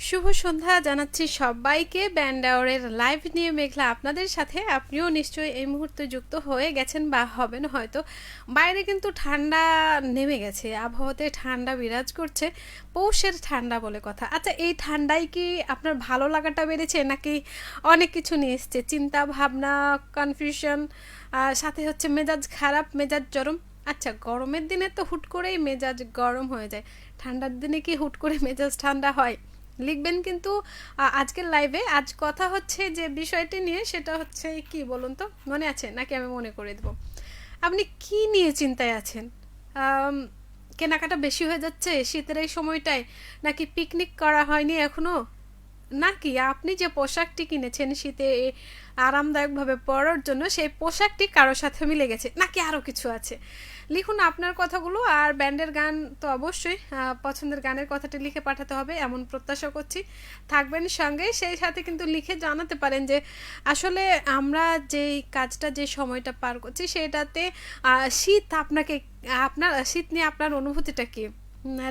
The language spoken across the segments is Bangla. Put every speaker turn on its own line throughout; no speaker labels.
শুভ সন্ধ্যা জানাচ্ছি সবাইকে। ব্যান্ড আওয়ারের লাইভ নিয়ে মেঘলা আপনাদের সাথে। আপনিও নিশ্চয়ই এই মুহূর্তে যুক্ত হয়ে গেছেন বা হবেন হয়তো। বাইরে কিন্তু ঠান্ডা নেমে গেছে, আবহাওয়াতে ঠান্ডা বিরাজ করছে, পৌষের ঠান্ডা বলে কথা। আচ্ছা, এই ঠান্ডায় কি আপনার ভালো লাগাটা বেড়েছে, নাকি অনেক কিছু নিয়ে এসছে? চিন্তা ভাবনা, কনফিউশন, সাথে হচ্ছে মেজাজ খারাপ, মেজাজ গরম। আচ্ছা, গরমের দিনে তো হুট করেই মেজাজ গরম হয়ে যায়, ঠান্ডার দিনে কি হুট করে মেজাজ ঠান্ডা হয়? লিখবেন কিন্তু আজকের লাইভে। আজ কথা হচ্ছে যে বিষয়টি নিয়ে, সেটা হচ্ছে কি বলুন তো, মনে আছে নাকি আমি মনে করে দেবো? আপনি কি নিয়ে চিন্তায় আছেন? আম, কেনাকাটা বেশি হয়ে যাচ্ছে শীতের এই সময়টায়, নাকি পিকনিক করা হয়নি এখনো, নাকি আপনি যে পোশাকটি কিনেছেন শীতে আরামদায়কভাবে পরার জন্য, সেই পোশাকটি কারোর সাথে মিলে গেছে, নাকি আরও কিছু আছে? লিখুন আপনার কথাগুলো। আর ব্যান্ডের গান তো অবশ্যই পছন্দের গানের কথাটি লিখে পাঠাতে হবে এমন প্রত্যাশা করছি। থাকবেন সঙ্গে, সেই সাথে কিন্তু লিখে জানাতে পারেন যে আসলে আমরা যেই কাজটা, যে সময়টা পার করছি সেটাতে শীত আপনাকে, আপনার শীত নিয়ে আপনার অনুভূতিটা কী,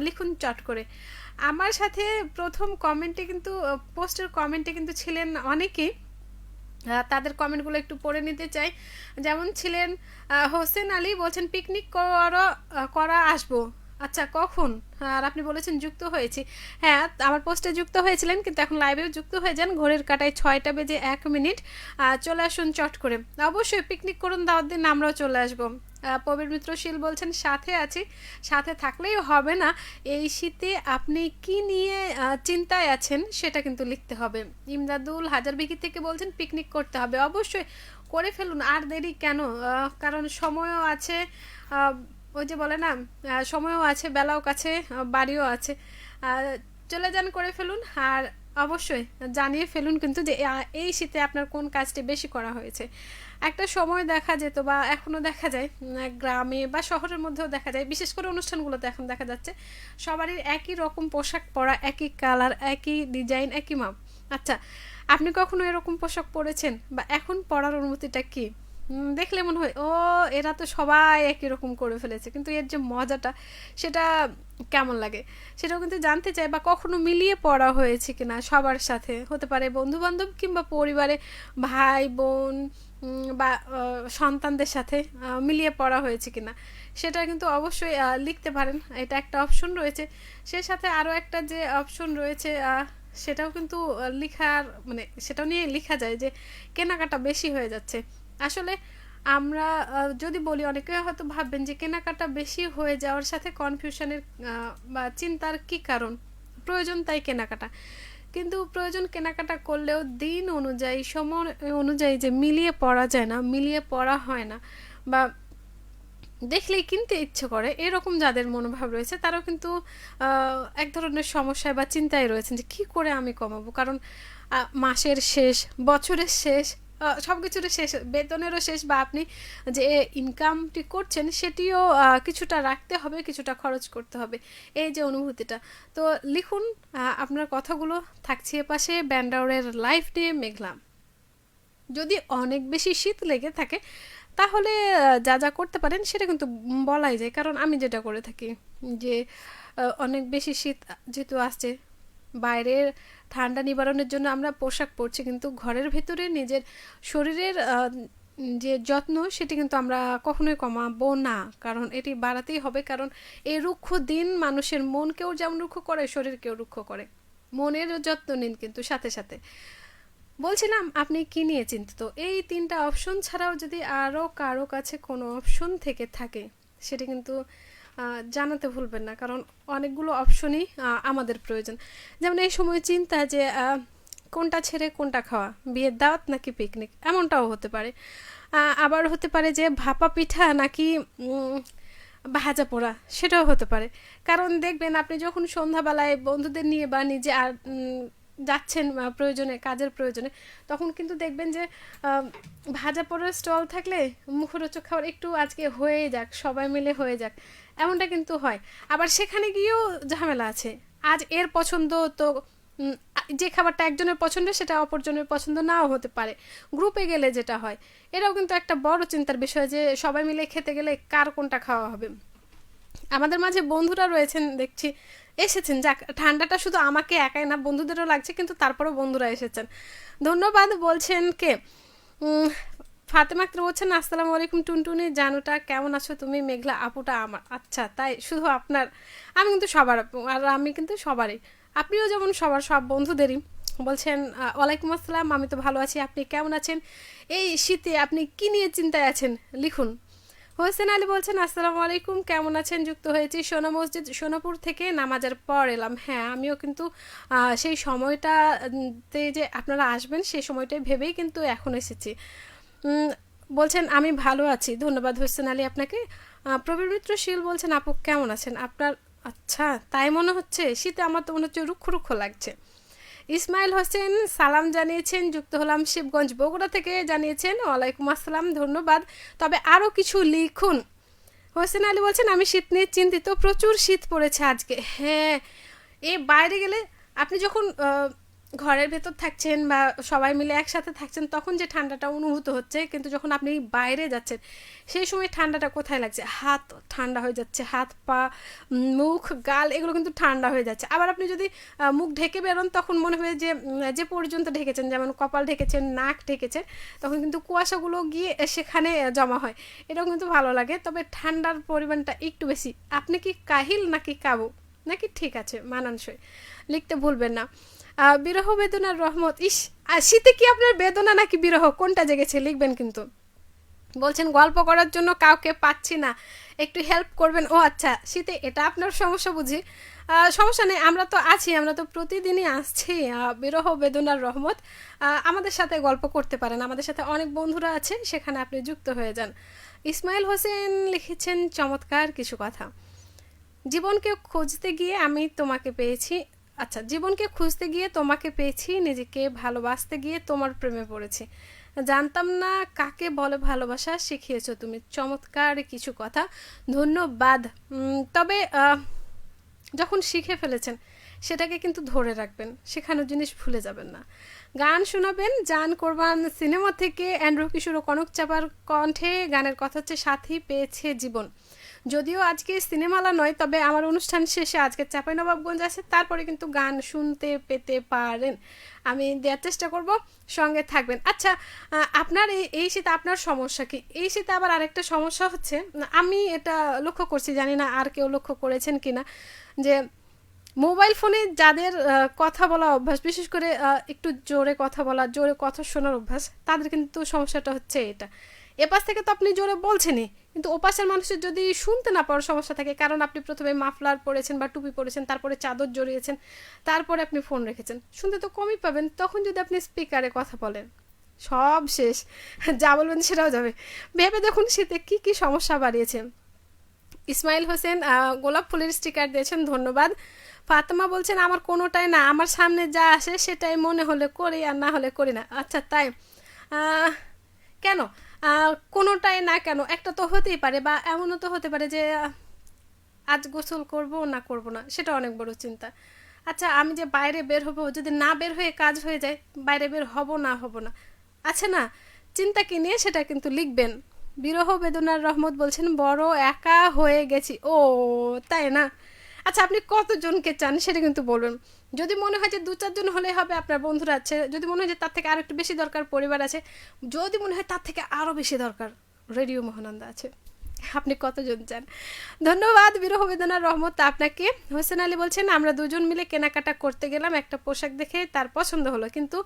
লিখুন চট করে। আমার সাথে প্রথম কমেন্টে কিন্তু, পোস্টের কমেন্টে কিন্তু ছিলেন অনেকেই। তাদের কমেন্টগুলো একটু পড়ে নিতে চাই। যেমন ছিলেন হোসেন আলী, বলছেন পিকনিক করা আসবো। আচ্ছা, কখন? আর আপনি বলেছেন যুক্ত হয়েছি। হ্যাঁ, আমার পোস্টে যুক্ত হয়েছিলেন, কিন্তু এখন লাইভেও যুক্ত হয়ে যান। ঘড়ির কাটায় 6টা বেজে 1 মিনিট। চলে আসুন চট করে। অবশ্যই পিকনিক করুন, দাওয়াত দিন, আমরাও চলে আসবো। প্রবীর মিত্রশীল বলছেন সাথে আছি। সাথে থাকলেই হবে না, এই শীতে আপনি কি নিয়ে চিন্তায় আছেন সেটা কিন্তু লিখতে হবে। ইমদাদুল হাজারবিঘি থেকে বলছেন পিকনিক করতে হবে। অবশ্যই করে ফেলুন, আর দেরি কেন? কারণ সময়ও আছে। ওই যে বলে না, সময়ও আছে, বেলাও কাছে, বাড়িও আছে। চলে যান, করে ফেলুন। আর অবশ্যই জানিয়ে ফেলুন কিন্তু যে এই শীতে আপনার কোন কাজটি বেশি করা হয়েছে। একটা সময় দেখা যেত, বা এখনও দেখা যায়, গ্রামে বা শহরের মধ্যেও দেখা যায়, বিশেষ করে অনুষ্ঠানগুলোতে এখন দেখা যাচ্ছে সবারই একই রকম পোশাক পরা, একই কালার, একই ডিজাইন, একই মাপ। আচ্ছা, আপনি কখনো এরকম পোশাক পরেছেন, বা এখন পরার অনুভূতিটা কি? দেখলে মনে হয় ও, এরা তো সবাই একই রকম করে ফেলেছে, কিন্তু এর যে মজাটা সেটা কেমন লাগে সেটাও কিন্তু জানতে চাই। বা কখনো মিলিয়ে পড়া হয়েছে কিনা সবার সাথে, হতে পারে বন্ধু বান্ধব কিংবা পরিবারে, ভাই বোন বা সন্তানদের সাথে মিলিয়ে পড়া হয়েছে কিনা, সেটা কিন্তু অবশ্যই লিখতে পারেন। এটা একটা অপশন রয়েছে। সেই সাথে আরও একটা যে অপশন রয়েছে, সেটাও কিন্তু লিখার, মানে সেটাও নিয়ে লেখা যায় যে কেনাকাটা বেশি হয়ে যাচ্ছে। আসলে আমরা যদি বলি, অনেকে হয়তো ভাববেন যে কেনাকাটা বেশি হয়ে যাওয়ার সাথে কনফিউশনের বা চিন্তার কি কারণ, প্রয়োজন তাই কেনাকাটা। কিন্তু প্রয়োজন কেনাকাটা করলেও দিন অনুযায়ী, সময় অনুযায়ী যে মিলিয়ে পড়া যায় না, মিলিয়ে পড়া হয় না, বা দেখলেই কিনতে ইচ্ছে করে, এরকম যাদের মনোভাব রয়েছে তারাও কিন্তু এক ধরনের সমস্যায় বা চিন্তায় রয়েছেন যে কী করে আমি কমাবো। কারণ মাসের শেষ, বছরের শেষ, সব কিছুরই শেষ, বেতনেরও শেষ, বা আপনি যে ইনকামটি করছেন সেটিও কিছুটা রাখতে হবে, কিছুটা খরচ করতে হবে, এই যে অনুভূতিটা। তো লিখুন আপনার কথাগুলো। থাকছে এপাশে ব্যান্ডাওয়ারের লাইফ নিয়ে মেঘলা। যদি অনেক বেশি শীত লেগে থাকে, তাহলে যা যা করতে পারেন সেটা কিন্তু বলাই যায়। কারণ আমি যেটা করে থাকি, যে অনেক বেশি শীত যেহেতু আসছে, বাইরের ঠান্ডা নিবারণের জন্য আমরা পোশাক পরছি, কিন্তু ঘরের ভেতরে নিজের শরীরের যে যত্ন, সেটি কিন্তু আমরা কখনোই কমাবো না, কারণ এটি বাড়াতেই হবে। কারণ এই রুক্ষ দিন মানুষের মনকেও যেমন রুক্ষ করে, শরীরকেও রুক্ষ করে। মনের যত্ন নিন কিন্তু সাথে সাথে। বলছিলাম আপনি কি নিয়ে চিন্তিত? এই 3টা অপশন ছাড়াও যদি আরও কারো কাছে কোনো অপশন থেকে থাকে, সেটা কিন্তু জানাতে ভুলবেন না, কারণ অনেকগুলো অপশনই আমাদের প্রয়োজন। যেমন এই সময় চিন্তা যে কোনটা ছেড়ে কোনটা খাওয়া, বিয়ের দাওয়াত নাকি পিকনিক, এমনটাও হতে পারে। আবার হতে পারে যে ভাপা পিঠা নাকি ভাজা পোড়া, সেটাও হতে পারে। কারণ দেখবেন আপনি যখন সন্ধ্যাবেলায় বন্ধুদের নিয়ে বা নিজে আর যাচ্ছেন প্রয়োজনে, কাজের প্রয়োজনে, তখন কিন্তু দেখবেন যে ভাজা পোড়ার স্টল থাকলে মুখরোচক খাবার একটু আজকে হয়ে যাক, সবাই মিলে হয়ে যাক, এমনটা কিন্তু হয়। আবার সেখানে গিয়েও ঝামেলা আছে। আজ এর পছন্দ তো, যে খাবারটা একজনের পছন্দ সেটা অপরজনের পছন্দ নাও হতে পারে। গ্রুপে গেলে যেটা হয়, এটাও কিন্তু একটা বড় চিন্তার বিষয়, যে সবাই মিলে খেতে গেলে কার কোনটা খাওয়া হবে। আমাদের মাঝে বন্ধুরা রয়েছেন দেখছি, এসেছেন। যাক, ঠান্ডাটা শুধু আমাকে একাই না, বন্ধুদেরও লাগছে, কিন্তু তারপরেও বন্ধুরা এসেছেন। ধন্যবাদ। বলছেন কে? উম, ফাতেমা আক্তার বলছেন আসসালামু আলাইকুম টুনটুনি জানুটা, কেমন আছো তুমি? মেঘলা আপুটা আমার। আচ্ছা, তাই শুধু আপনার? আমি কিন্তু সবার আপু, আর আমি কিন্তু সবারই। আপনিও যেমন সবার, সব বন্ধুদেরই। বলছেন ওয়ালাইকুম আসসালাম, আমি তো ভালো আছি, আপনি কেমন আছেন? এই শীতে আপনি কি নিয়ে চিন্তায় আছেন লিখুন। হোসেন আলী বলছেন আসসালামু আলাইকুম, কেমন আছেন? যুক্ত হয়েছি সোনা মসজিদ সোনাপুর থেকে, নামাজের পর এলাম। হ্যাঁ, আমিও কিন্তু সেই সময়টাতে যে আপনারা আসবেন সেই সময়টাই ভেবেই কিন্তু এখন এসেছি। উম, বলছেন আমি ভালো আছি, ধন্যবাদ হোসেন আলী আপনাকে। প্রবীর মিত্র শীল বলছেন আপু কেমন আছেন? আপনার? আচ্ছা, তাই মনে হচ্ছে। শীতে আমার তো মনে হচ্ছে রুক্ষ রুক্ষ লাগছে। ইসমাইল হোসেন সালাম জানিয়েছেন, যুক্ত হলাম শিবগঞ্জ বগুড়া থেকে, জানিয়েছেন ওয়ালাইকুম আসসালাম, ধন্যবাদ। তবে আরও কিছু লিখুন। হোসেন আলী বলছেন আমি শীত নিয়ে চিন্তিত, প্রচুর শীত পড়েছে আজকে। হ্যাঁ, এ বাইরে গেলে আপনি যখন ঘরের ভেতর থাকছেন বা সবাই মিলে একসাথে থাকছেন তখন যে ঠান্ডাটা অনুভূত হচ্ছে, কিন্তু যখন আপনি বাইরে যাচ্ছেন সেই সময় ঠান্ডাটা কোথায় লাগছে? হাত ঠান্ডা হয়ে যাচ্ছে, হাত পা মুখ গাল এগুলো কিন্তু ঠান্ডা হয়ে যাচ্ছে। আবার আপনি যদি মুখ ঢেকে বেরোন তখন মনে হয় যে যে পর্যন্ত ঢেকেছেন, যেমন কপাল ঢেকেছেন, নাক ঢেকেছেন, তখন কিন্তু কুয়াশাগুলো গিয়ে সেখানে জমা হয়। এটাও কিন্তু ভালো লাগে, তবে ঠান্ডার পরিমাণটা একটু বেশি। আপনি কি কাহিল নাকি কাবু, নাকি ঠিক আছে মানানসই? লিখতে ভুলবেন না। বিরহ বেদনার রহমত। ইস, আর শীতে কি আপনার বেদনা নাকি বিরহ, কোনটা জেগেছে লিখবেন কিন্তু। বলছেন গল্প করার জন্য কাউকে পাচ্ছি না, একটু হেল্প করবেন। ও আচ্ছা, শীতে এটা আপনার সমস্যা বুঝি। সমস্যা নেই, আমরা তো আছি, আমরা তো প্রতিদিনই আসছি। বিরহ বেদনার রহমত, আমাদের সাথে গল্প করতে পারেন, আমাদের সাথে অনেক বন্ধুরা আছে, সেখানে আপনি যুক্ত হয়ে যান। ইসমাইল হোসেন লিখেছেন চমৎকার কিছু কথা। জীবনকে খুঁজতে গিয়ে আমি তোমাকে পেয়েছি। আচ্ছা, জীবনকে খুঁজতে গিয়ে তোমাকে পেয়েছি, নিজেকে ভালোবাসতে গিয়ে তোমার প্রেমে পড়েছি, জানতাম না কাকে বলে ভালোবাসা, শিখিয়েছো তুমি, চমৎকার কিছু কথা, ধন্যবাদ। তবে যখন শিখে ফেলেছেন সেটাকে কিন্তু ধরে রাখবেন, শেখানোর জিনিস ভুলে যাবেন না। গান শোনাবেন জান কোরবান সিনেমা থেকে, অ্যান্ড্রু কিশোর ও কনক চাপার কণ্ঠে। গানের কথা হচ্ছে সাথী পেয়েছে জীবন। যদিও আজকে সিনেমালা নয়, তবে আমার অনুষ্ঠান শেষে আজকে চাঁপাইনবাবগঞ্জ আছে, তারপরে কিন্তু গান শুনতে পেতে পারেন, আমি দেওয়ার চেষ্টা করব, সঙ্গে থাকবেন। আচ্ছা, আপনার এই শীতে আপনার সমস্যা কি? এই শীতে আবার আরেকটা সমস্যা হচ্ছে, আমি এটা লক্ষ্য করছি, জানি না আর কেউ লক্ষ্য করেছেন কিনা, যে মোবাইল ফোনে যাদের কথা বলা অভ্যাস, বিশেষ করে একটু জোরে কথা বলা, জোরে কথা শোনার অভ্যাস, তাদের কিন্তু সমস্যাটা হচ্ছে এটা। এপাশ থেকে তো আপনি জোরে বলছেনই, কিন্তু ওপাশের মানুষের যদি শুনতে না পাওয়ার সমস্যা থাকে, কারণ আপনি প্রথমে মাফলার পরেছেন বা টুপি পরেছেন, তারপরে চাদর জড়িয়েছেন, তারপরে আপনি ফোন রেখেছেন, শুনতে তো কমই পাবেন। তখন যদি আপনি স্পিকারে কথা বলেন, সব শেষ, যা বলবেন সেটাও যাবে। ভেবে দেখুন শীতে কি কি সমস্যা বাড়িয়েছে। ইসমাইল হোসেন গোলাপ ফুলের স্টিকার দিয়েছেন, ধন্যবাদ। ফাতেমা বলছেন আমার কোনোটাই না, আমার সামনে যা আসে সেটাই মনে হলে করি আর না হলে করি না। আচ্ছা, তাই কেন কোনোটাই না কেন? একটা তো হতেই পারে, বা এমনও তো হতে পারে যে আজ গোসল করব না করব না, সেটা অনেক বড় চিন্তা। আচ্ছা, আমি যে বাইরে বের হব, যদি না বের হয়ে কাজ হয়ে যায়, বাইরে বের হব না হব না, আচ্ছা না, চিন্তা কি নিয়ে সেটা কিন্তু লিখবেন। বিরহ বেদনার রহমত বলছেন বড় একা হয়ে গেছি। ও তাই না? আচ্ছা, আপনি কতজনকে চান সেটা কিন্তু বলবেন। যদি মনে হয় যে 2-4 জন হলেই হবে, আপনার বন্ধুরা আছে, যদি মনে হয় যে তার থেকে আরও একটু বেশি দরকার, পরিবার আছে, যদি মনে হয় তার থেকে আরও বেশি দরকার, রেডিও মহানন্দা আছে। আপনি কতজন চান? ধন্যবাদ বিরহ বেদনার রহমত আপনাকে। হোসেন আলী বলছেন আমরা দুজন মিলে কেনাকাটা করতে গেলাম, একটা পোশাক দেখে তার পছন্দ হলো, কিন্তু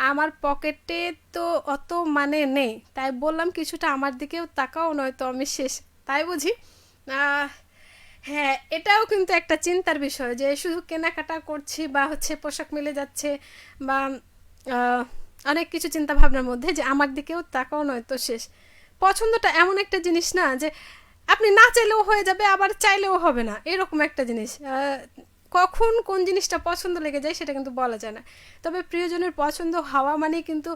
আমার পকেটে তো অত মানে নেই, তাই বললাম কিছুটা আমার দিকেও তাকাও, নয়তো আমি শেষ। তাই বুঝি? হ্যাঁ, এটাও কিন্তু একটা চিন্তার বিষয়, যে শুধু কেনাকাটা করছি বা হচ্ছে পোশাক মিলে যাচ্ছে, বা অনেক কিছু চিন্তা ভাবনার মধ্যে, যে আমার দিকেও তাকাও নয়তো শেষ। পছন্দটা এমন একটা জিনিস না যে আপনি না চাইলেও হয়ে যাবে, আবার চাইলেও হবে না, এরকম একটা জিনিস। কখন কোন জিনিসটা পছন্দ লেগে যায় সেটা কিন্তু বলা যায় না। তবে প্রিয়জনের পছন্দ হওয়া মানে কিন্তু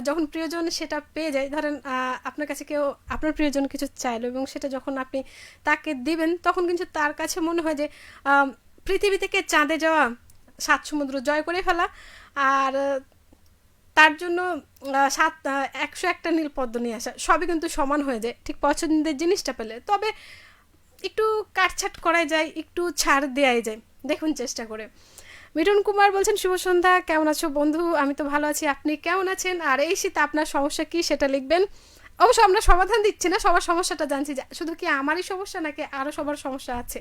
যখন প্রিয়জন সেটা পেয়ে যায়, ধরেন আপনার কাছে কেউ, আপনার প্রিয়জন কিছু চাইলো এবং সেটা যখন আপনি তাকে দিবেন, তখন কিন্তু তার কাছে মনে হয় যে পৃথিবী থেকে চাঁদে যাওয়া, 7 সমুদ্র জয় করে ফেলা, আর তার জন্য 101টা নীলপদ্ম নিয়ে আসা, সবই কিন্তু সমান হয়ে যায় ঠিক পছন্দের জিনিসটা পেলে। তবে একটু কাটছাট করা যায়, একটু ছাড় দেওয়াই যায়, দেখুন চেষ্টা করে। মিঠুন কুমার বলছেন শুভ সন্ধ্যা, কেমন আছো বন্ধু? আমি তো ভালো আছি, আপনি কেমন আছেন? আর এই শীতে আপনার সমস্যা কি সেটা লিখবেন। অবশ্য আমরা সমাধান দিচ্ছি না, সবার সমস্যাটা জানছি, শুধু কি আমারই সমস্যা নাকি আরও সবার সমস্যা আছে।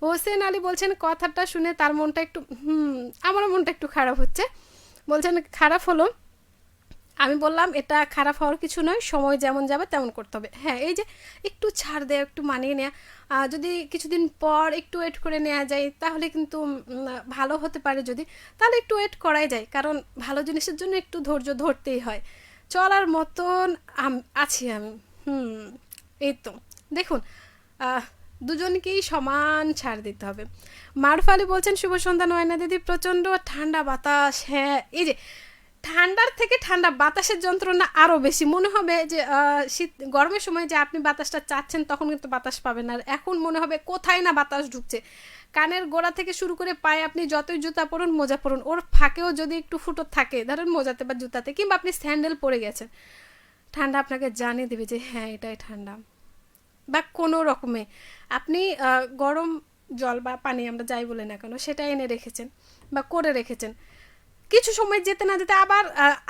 হোসেন আলী বলছেন কথাটা শুনে তার মনটা একটু আমারও মনটা একটু খারাপ হচ্ছে। বলছেন খারাপ হলো, আমি বললাম এটা খারাপ হওয়ার কিছু নয়, সময় যেমন যাবে তেমন করতে হবে। হ্যাঁ, এই যে একটু ছাড় দেয়, একটু মানিয়ে নেওয়া, যদি কিছুদিন পর একটু ওয়েট করে নেওয়া যায় তাহলে কিন্তু ভালো হতে পারে। যদি তাহলে একটু ওয়েট করাই যায়, কারণ ভালো জিনিসের জন্য একটু ধৈর্য ধরতেই হয়। চলার মতন আছি আমি। এই তো দেখুন, দুজনকেই সমান ছাড় দিতে হবে। মারুফ আলী বলছেন শুভ সন্ধ্যা নয়না দিদি, প্রচণ্ড ঠান্ডা বাতাস। হ্যাঁ, এই যে ঠান্ডার থেকে ঠান্ডা বাতাসের যন্ত্রণা আরও বেশি মনে হবে। যে শীত গরমের সময় যে আপনি বাতাসটা চাচ্ছেন তখন কিন্তু বাতাস পাবেন না, আর এখন মনে হবে কোথায় না বাতাস ঢুকছে। কানের গোড়া থেকে শুরু করে পায়ে আপনি যতই জুতা পরুন, মোজা পরুন, ওর ফাঁকেও যদি একটু ফুটো থাকে, ধরেন মোজাতে বা জুতাতে, কিংবা আপনি স্যান্ডেল পরে গেছেন, ঠান্ডা আপনাকে জানিয়ে দেবে যে হ্যাঁ এটাই ঠান্ডা। বা কোনো রকমে আপনি গরম জল বা পানি, আমরা যাই বলি না কেন, সেটা এনে রেখেছেন বা করে রেখেছেন, কিছু সময় যেতে না যেতে আবার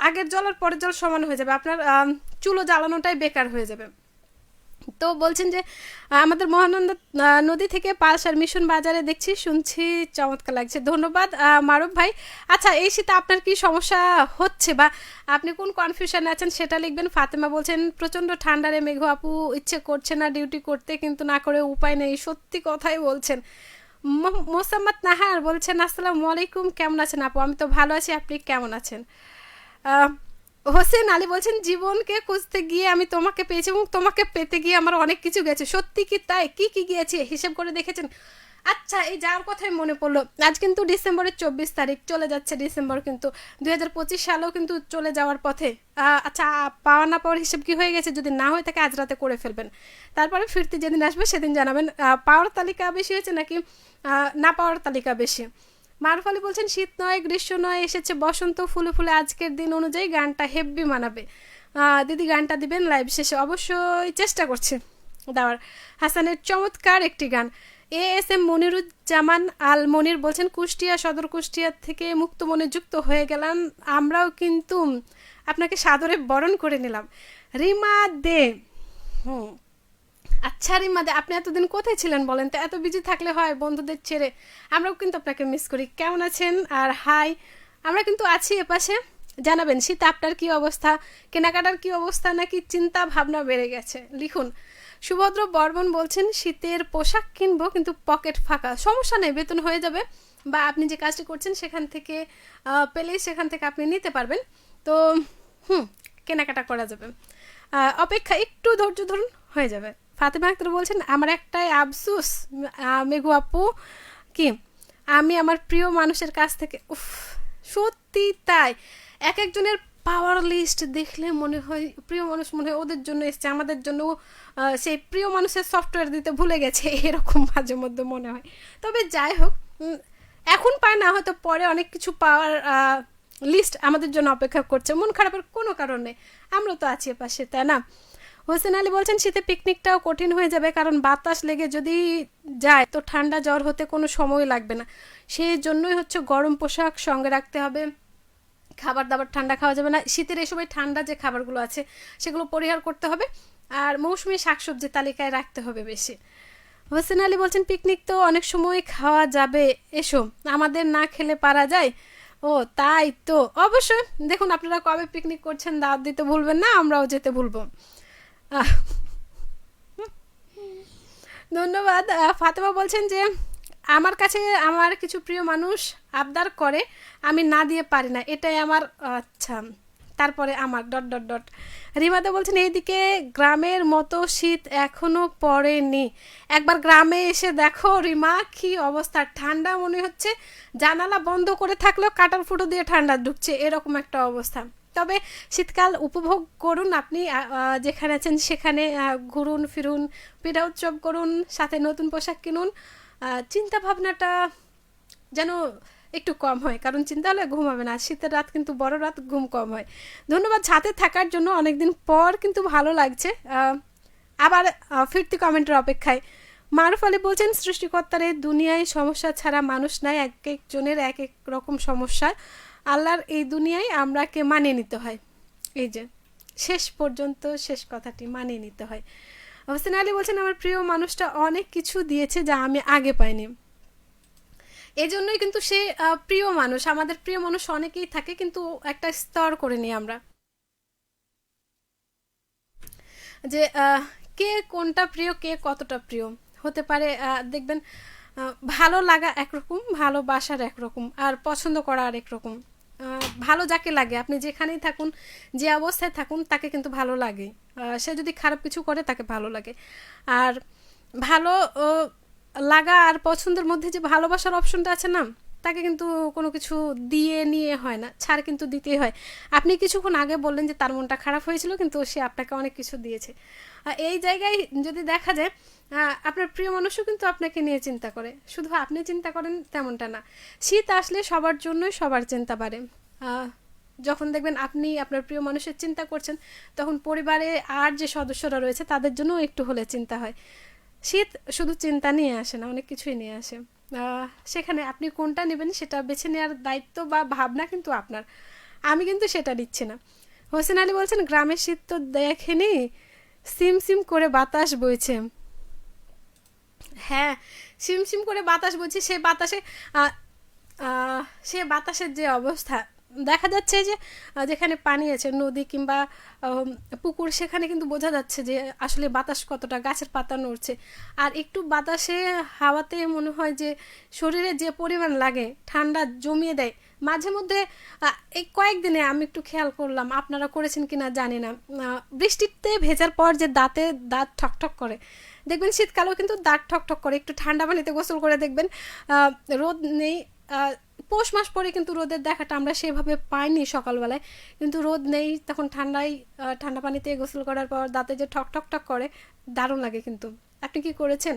আগের জল আর পরের জল সমান হয়ে যাবে, আপনার চুলো জ্বালানোটাই বেকার হয়ে যাবে। তো বলছেন যে আমাদের মহানন্দা নদী থেকে পালসার মিশন বাজারে দেখছি শুনছি, চমৎকার লাগছে। ধন্যবাদ মারুফ ভাই। আচ্ছা, এই শীতে আপনার কি সমস্যা হচ্ছে বা আপনি কোন কনফিউশনে আছেন সেটা লিখবেন। ফাতেমা বলছেন প্রচণ্ড ঠান্ডারে মেঘু আপু ইচ্ছে করছে না ডিউটি করতে, কিন্তু না করে উপায় নেই। সত্যি কথাই বলছেন। মোসাম্মদ নাহার বলছেন আসসালামু আলাইকুম, কেমন আছেন আপু? আমি তো ভালো আছি, আপনি কেমন আছেন? হোসেন আলী বলছেন জীবনকে খুঁজতে গিয়ে আমি তোমাকে পেয়েছি, এবং তোমাকে পেতে গিয়ে আমার অনেক কিছু গেছে। সত্যি কি তাই? কি কি গিয়েছে হিসেব করে দেখেছেন? আচ্ছা, এই যাওয়ার কথাই মনে পড়লো, আজ কিন্তু ডিসেম্বরের 24 তারিখ, চলে যাচ্ছে ডিসেম্বর, কিন্তু 2025 সালেও কিন্তু চলে যাওয়ার পথে। আচ্ছা, পাওয়া না পাওয়ার হিসেব কি হয়ে গেছে? যদি না হয়ে থাকে আজ রাতে করে ফেলবেন, তারপরে ফিরতে যেদিন আসবে সেদিন জানাবেন পাওয়ার তালিকা বেশি হয়েছে নাকি না পাওয়ার তালিকা বেশি। মারুফ আলী বলছেন শীত নয় গ্রীষ্ম নয়, এসেছে বসন্ত, ফুলে ফুলে আজকের দিন অনুযায়ী গানটা হেব্বি মানাবে। দিদি গানটা দিবেন লাইভ শেষে, অবশ্যই চেষ্টা করছি দেওয়ার। হাসানের চমৎকার একটি গান। এস এম মনিরুজ্জামান আল মনির বলছেন কুষ্টিয়া সদর, কুষ্টিয়া থেকে মুক্ত মনে যুক্ত হয়ে গেলাম, আমরাও কিন্তু আপনাকে সাদরে বরণ করে নিলাম। রিমা দে, আচ্ছা রিমা দে, আপনি এতদিন কোথায় ছিলেন বলেন তো? এত বিজি থাকলে হয় বন্ধুদের ছেড়ে? আমরাও কিন্তু আপনাকে মিস করি। কেমন আছেন? আর হাই, আমরা কিন্তু আছি এপাশে। জানাবেন শীত আপনার কি অবস্থা, কেনাকাটার কি অবস্থা, নাকি চিন্তা ভাবনা বেড়ে গেছে? লিখুন। সুভদ্র বর্মন বলছেন শীতের পোশাক কিনবো কিন্তু পকেট ফাঁকা। সমস্যা নেই, বেতন হয়ে যাবে, বা আপনি যে কাজটি করছেন সেখান থেকে পেলেই সেখান থেকে আপনি নিতে পারবেন। তো কেনাকাটা করা যাবে, অপেক্ষা একটু ধৈর্য ধরুন, হয়ে যাবে। ফাতেমা আক্তার বলছেন আমার একটাই আফসোস মেঘু আপু, কি আমি আমার প্রিয় মানুষের কাছ থেকে, সত্যি তাই, এক একজনের পাওয়ার লিস্ট দেখলে মনে হয় প্রিয় মানুষ মনে হয় ওদের জন্য এসছে, আমাদের জন্য সেই প্রিয় মানুষের সফটওয়্যার দিতে ভুলে গেছে, এরকম মাঝে মধ্যে মনে হয়। তবে যাই হোক, এখন পায় না, হয়তো পরে অনেক কিছু পাওয়ার লিস্ট আমাদের জন্য অপেক্ষা করছে। মন খারাপের কোনো কারণ নেই, আমরা তো আছি পাশে, তাই না? হোসেন আলী বলছেন শীতে পিকনিকটাও কঠিন হয়ে যাবে, কারণ বাতাস লেগে যদি যায় তো ঠান্ডা জ্বর হতে কোনো সময় লাগবে না। সেই জন্যই হচ্ছে গরম পোশাক সঙ্গে রাখতে হবে, খাবার দাবার ঠান্ডা খাওয়া যাবে না, শীতের এই সময় ঠান্ডা যে খাবারগুলো আছে সেগুলো পরিহার করতে হবে, আর মৌসুমি শাকসবজি তালিকায় রাখতে হবে বেশি। হোসেন আলী বলছেন পিকনিক তো অনেক সময় খাওয়া যাবে, এসো, আমাদের না খেলে পারা যায়। ও তাই তো, অবশ্যই দেখুন আপনারা কবে পিকনিক করছেন, দাওয়াত দিতে ভুলবেন না, আমরাও যেতে ভুলবো। ধন্যবাদ। ফাতেমা বলছেন যে আমার কাছে আমার কিছু প্রিয় মানুষ আবদার করে, আমি না দিয়ে পারি না, এটাই আমার, আচ্ছা তারপরে আমার ডট ডট ডট। রিমাদা বলছেন এইদিকে গ্রামের মতো শীত এখনো পড়েনি, একবার গ্রামে এসে দেখো রিমা কি অবস্থা, ঠান্ডা মনে হচ্ছে জানালা বন্ধ করে থাকলেও কাটার ফুটো দিয়ে ঠান্ডা ঢুকছে, এরকম একটা অবস্থা। তবে শীতকাল উপভোগ করুন, আপনি যেখানে আছেন সেখানে ঘুরুন ফিরুন, পিঠা উৎসব করুন, সাথে নতুন পোশাক কিনুন, চিন্তা ভাবনাটা যেন একটু কম হয়, কারণ চিন্তা হলে ঘুম হবে না, শীতের রাত কিন্তু বড় রাত, ঘুম কম হয়। ধন্যবাদ সাথে থাকার জন্য, অনেকদিন পর কিন্তু ভালো লাগছে। আবার ফিরতি কমেন্টের অপেক্ষায়। মারুফ আলী বলছেন সৃষ্টিকর্তার এই দুনিয়ায় সমস্যা ছাড়া মানুষ নাই, এক একজনের এক এক রকম সমস্যা, আল্লাহর এই দুনিয়ায় আমরাকে মানিয়ে নিতে হয়। এই যে শেষ পর্যন্ত শেষ কথাটি মানিয়ে নিতে হয়। হোসেন আলী বলছেন আমার প্রিয় মানুষটা অনেক কিছু দিয়েছে যা আমি আগে পাইনি। এই জন্যই কিন্তু সে প্রিয় মানুষ, আমাদের প্রিয় মানুষ অনেকেই থাকে কিন্তু একটা স্তর করে নিই আমরা, যে কে কোনটা প্রিয়, কে কতটা প্রিয় হতে পারে। দেখবেন ভালো লাগা একরকম, ভালোবাসার একরকম, আর পছন্দ করা আরেক রকম। ভালো যাকে লাগে, আপনি যেখানেই থাকুন, যে অবস্থায় থাকুন, তাকে কিন্তু ভালো লাগে। সে যদি খারাপ কিছু করে তাকে ভালো লাগে। আর ভালো লাগা আর পছন্দের মধ্যে যে ভালোবাসার অপশনটা আছে না, তাকে কিন্তু কোনো কিছু দিয়ে নিয়ে হয় না, ছাড় কিন্তু দিতেই হয়। আপনি কিছুক্ষণ আগে বললেন যে তার মনটা খারাপ হয়েছিল, কিন্তু সে আপনাকে অনেক কিছু দিয়েছে। এই জায়গায় যদি দেখা যায় আপনার প্রিয় মানুষও কিন্তু আপনাকে নিয়ে চিন্তা করে, শুধু আপনি চিন্তা করেন তেমনটা না। শীত আসলে সবার জন্যই সবার চিন্তা বাড়ে। যখন দেখবেন আপনি আপনার প্রিয় মানুষের চিন্তা করছেন, তখন পরিবারে আর যে সদস্যরা রয়েছে তাদের জন্য একটু হলে চিন্তা হয়। শীত শুধু চিন্তা নিয়ে আসে না, অনেক কিছুই নিয়ে আসে। সেখানে আপনি কোনটা নেবেন সেটা বেছে নেওয়ার দায়িত্ব বা ভাবনা কিন্তু আপনার, আমি কিন্তু সেটা নিচ্ছি না। হোসেন আলী বলছেন গ্রামের শীত তো দেখেনি, সিম সিম করে বাতাস বইছে। হ্যাঁ, সিম সিম করে বাতাস বইছে, সে বাতাসে সে বাতাসের যে অবস্থা দেখা যাচ্ছে যে যেখানে পানি আছে, নদী কিংবা পুকুর, সেখানে কিন্তু বোঝা যাচ্ছে যে আসলে বাতাস কতটা, গাছের পাতা নড়ছে। আর একটু বাতাসে হাওয়াতে মনে হয় যে শরীরে যে পরিমাণ লাগে, ঠান্ডা জমিয়ে দেয় মাঝে মধ্যে। এই কয়েকদিনে আমি একটু খেয়াল করলাম, আপনারা করেছেন কিনা জানি না, বৃষ্টিতে ভেজার পর যে দাঁত ঠকঠক করে, দেখবেন শীতকালেও কিন্তু দাঁত ঠকঠক করে। একটু ঠান্ডা পানিতে গোসল করে দেখবেন, রোদ নেই, পৌষ মাস পরে কিন্তু রোদের দেখাটা আমরা সেভাবে পাইনি সকালবেলায়, কিন্তু রোদ নেই তখন ঠান্ডা পানিতে গোসল করার পর দাঁতে যে ঠক ঠক ঠক করে, দারুণ লাগে। কিন্তু আপনি কি করেছেন?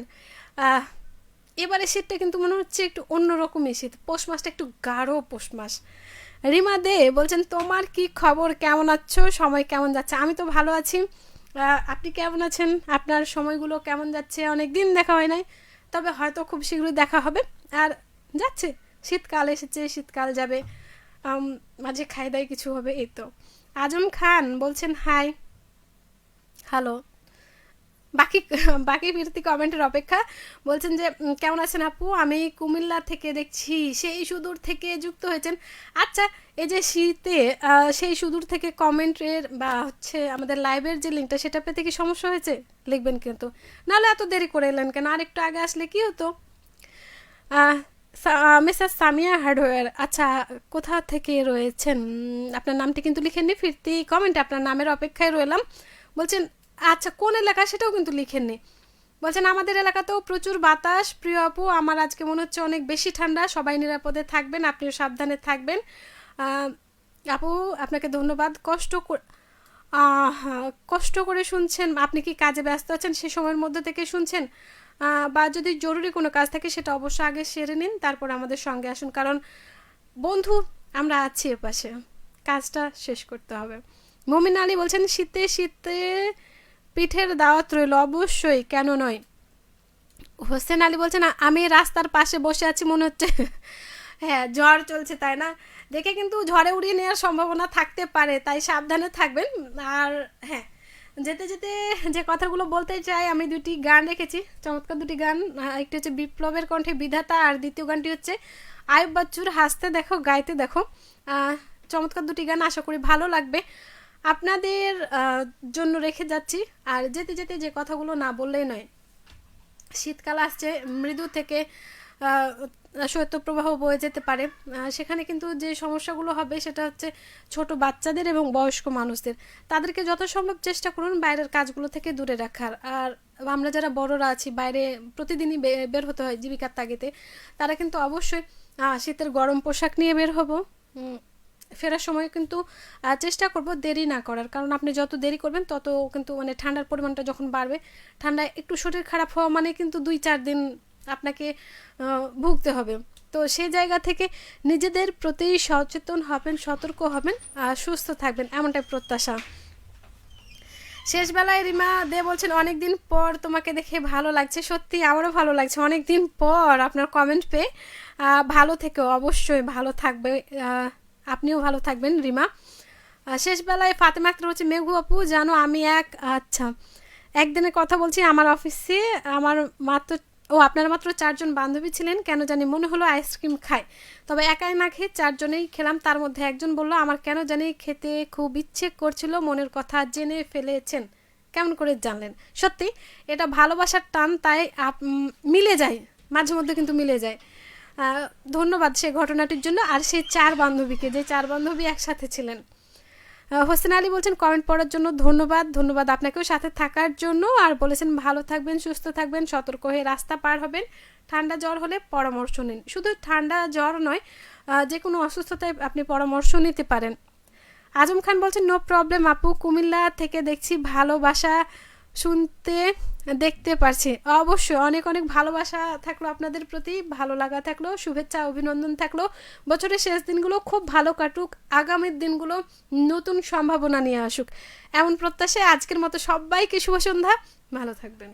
এবারে শীতটা কিন্তু মনে হচ্ছে একটু অন্যরকমই শীত, পৌষ মাসটা একটু গাঢ় পৌষ মাস। রিমা দে বলছেন তোমার কি খবর, কেমন আছো, সময় কেমন যাচ্ছে? আমি তো ভালো আছি, আপনি কেমন আছেন? আপনার সময়গুলো কেমন যাচ্ছে? অনেক দিন দেখা হয় নাই, তবে হয়তো খুব শীঘ্রই দেখা হবে। আর যাচ্ছে, শীতকাল এসেছে, শীতকাল যাবে, মাঝে খাই দাই কিছু হবে, এই তো। আজম খান বলছেন হাই, হ্যালো। বাকি বাকি ফিরতি কমেন্টের অপেক্ষা। বলছেন যে কেমন আছেন আপু, আমি কুমিল্লা থেকে দেখছি, সেই সুদূর থেকে যুক্ত হয়েছেন। আচ্ছা, এই যে শীতে সেই সুদূর থেকে কমেন্টের বা হচ্ছে আমাদের লাইভের যে লিঙ্কটা, সেটা পেতে কি সমস্যা হয়েছে? লিখবেন কিন্তু, নাহলে এত দেরি করে এলেন কেন? আর একটু আগে আসলে কি হতো। মিসেস সামিয়া হার্ডওয়্যার, আচ্ছা কোথা থেকে রয়েছেন? আপনার নামটি কিন্তু লিখেননি, ফিরতি কমেন্টে আপনার নামের অপেক্ষায় রইলাম। বলছেন আচ্ছা কোন এলাকা সেটাও কিন্তু লিখেননি। বলছেন আমাদের এলাকাতেও প্রচুর বাতাস, প্রিয় আপু আমার আজকে মনে হচ্ছে অনেক বেশি ঠান্ডা, সবাই নিরাপদে থাকবেন, আপনিও সাবধানে থাকবেন। আপু আপনাকে ধন্যবাদ, কষ্ট করে শুনছেন। আপনি কি কাজে ব্যস্ত আছেন, সে সময়ের মধ্যে থেকে শুনছেন? বা যদি জরুরি কোনো কাজ থাকে সেটা অবশ্যই আগে সেরে নিন, তারপর আমাদের সঙ্গে আসুন, কারণ বন্ধু আমরা আছি এপাশে, কাজটা শেষ করতে হবে। মমিন আলী বলছেন শীতে শীতে পিঠের দাওয়াত রইল, অবশ্যই, কেন নয়। হোসেন আলী বলছেন আমি রাস্তার পাশে বসে আছি, মনে হচ্ছে হ্যাঁ ঝড় চলছে তাই না, দেখে কিন্তু ঝড়ে উড়িয়ে নেওয়ার সম্ভাবনা থাকতে পারে, তাই সাবধানে থাকবেন। আর হ্যাঁ, যেতে যেতে যে কথাগুলো বলতে চাই, আমি দুটি গান রেখেছি, চমৎকার দুটি গান। একটি হচ্ছে বিপ্লবের কণ্ঠে বিধাতা, আর দ্বিতীয় গানটি হচ্ছে আয়ুব বাচ্চুর হাসতে দেখো গাইতে দেখো। চমৎকার দুটি গান, আশা করি ভালো লাগবে আপনাদের জন্য রেখে যাচ্ছি। আর যেতে যেতে যে কথাগুলো না বললেই নয়, শীতকাল আসছে, মৃদু থেকে শৈত্যপ্রবাহ বয়ে যেতে পারে, সেখানে কিন্তু যে সমস্যাগুলো হবে সেটা হচ্ছে ছোট বাচ্চাদের এবং বয়স্ক মানুষদের। তাদেরকে যথাসম্ভব চেষ্টা করুন বাইরের কাজগুলো থেকে দূরে রাখার। আর আমরা যারা বড়রা আছি, বাইরে প্রতিদিনই বের হতে হয় জীবিকার তাগিদে, তারা কিন্তু অবশ্যই শীতের গরম পোশাক নিয়ে বের হব। ফেরার সময় কিন্তু চেষ্টা করব দেরি না করার, কারণ আপনি যত দেরি করবেন তত কিন্তু মানে ঠান্ডার পরিমাণটা যখন বাড়বে, ঠান্ডায় একটু শরীর খারাপ হওয়া মানে কিন্তু 2-4 দিন আপনাকে ভুগতে হবে। তো সেই জায়গা থেকে নিজেদের প্রতি সচেতন হবেন, সতর্ক হবেন, সুস্থ থাকবেন, এমনটাই প্রত্যাশা। শেষ বেলায় রিমা দে বলছেন অনেকদিন পর তোমাকে দেখে ভালো লাগছে। সত্যি আমারও ভালো লাগছে অনেকদিন পর আপনার কমেন্ট পেয়ে। ভালো থেকো, অবশ্যই ভালো থাকবে, আপনিও ভালো থাকবেন রিমা। শেষ বেলায় ফাতেমা আক্তার হচ্ছে মেঘু আপু জানো আমি আচ্ছা একদিনের কথা বলছি, আমার অফিসে আমার মাত্র আপনারা মাত্র 4 জন বান্ধবী ছিলেন, কেন জানি মনে হলো আইসক্রিম খাই, তবে একাই না খেয়ে 4 জনেই খেলাম। তার মধ্যে একজন বলল আমার কেন জানি খেতে খুব ইচ্ছে করছিল, মনের কথা জেনে ফেলেছেন। কেমন করে জানলেন? সত্যি এটা ভালোবাসার টান, তাই মিলে যায়, মাঝে মধ্যে কিন্তু মিলে যায়। ধন্যবাদ সেই ঘটনাটির জন্য, আর সেই 4 বান্ধবীকে, যে 4 বান্ধবী একসাথে ছিলেন। হোসেন আলী বলছেন কমেন্ট পড়ার জন্য ধন্যবাদ। ধন্যবাদ আপনাকেও সাথে থাকার জন্য, আর বলেছেন ভালো থাকবেন, সুস্থ থাকবেন, সতর্ক হয়ে রাস্তা পার হবেন, ঠান্ডা জ্বর হলে পরামর্শ নিন। শুধু ঠান্ডা জ্বর নয়, যে কোনো অসুস্থতায় আপনি পরামর্শ নিতে পারেন। আজম খান বলছেন নো প্রবলেম আপু, কুমিল্লা থেকে দেখছি, ভালোবাসা শুনতে দেখতে পারছি। অবশ্যই অনেক অনেক ভালোবাসা থাকলো আপনাদের প্রতি, ভালো লাগা থাকলো, শুভেচ্ছা অভিনন্দন থাকলো। বছরের শেষ দিনগুলো খুব ভালো কাটুক, আগামীর দিনগুলো নতুন সম্ভাবনা নিয়ে আসুক, এমন প্রত্যাশায় আজকের মতো সবাইকে শুভ সন্ধ্যা, ভালো থাকবেন।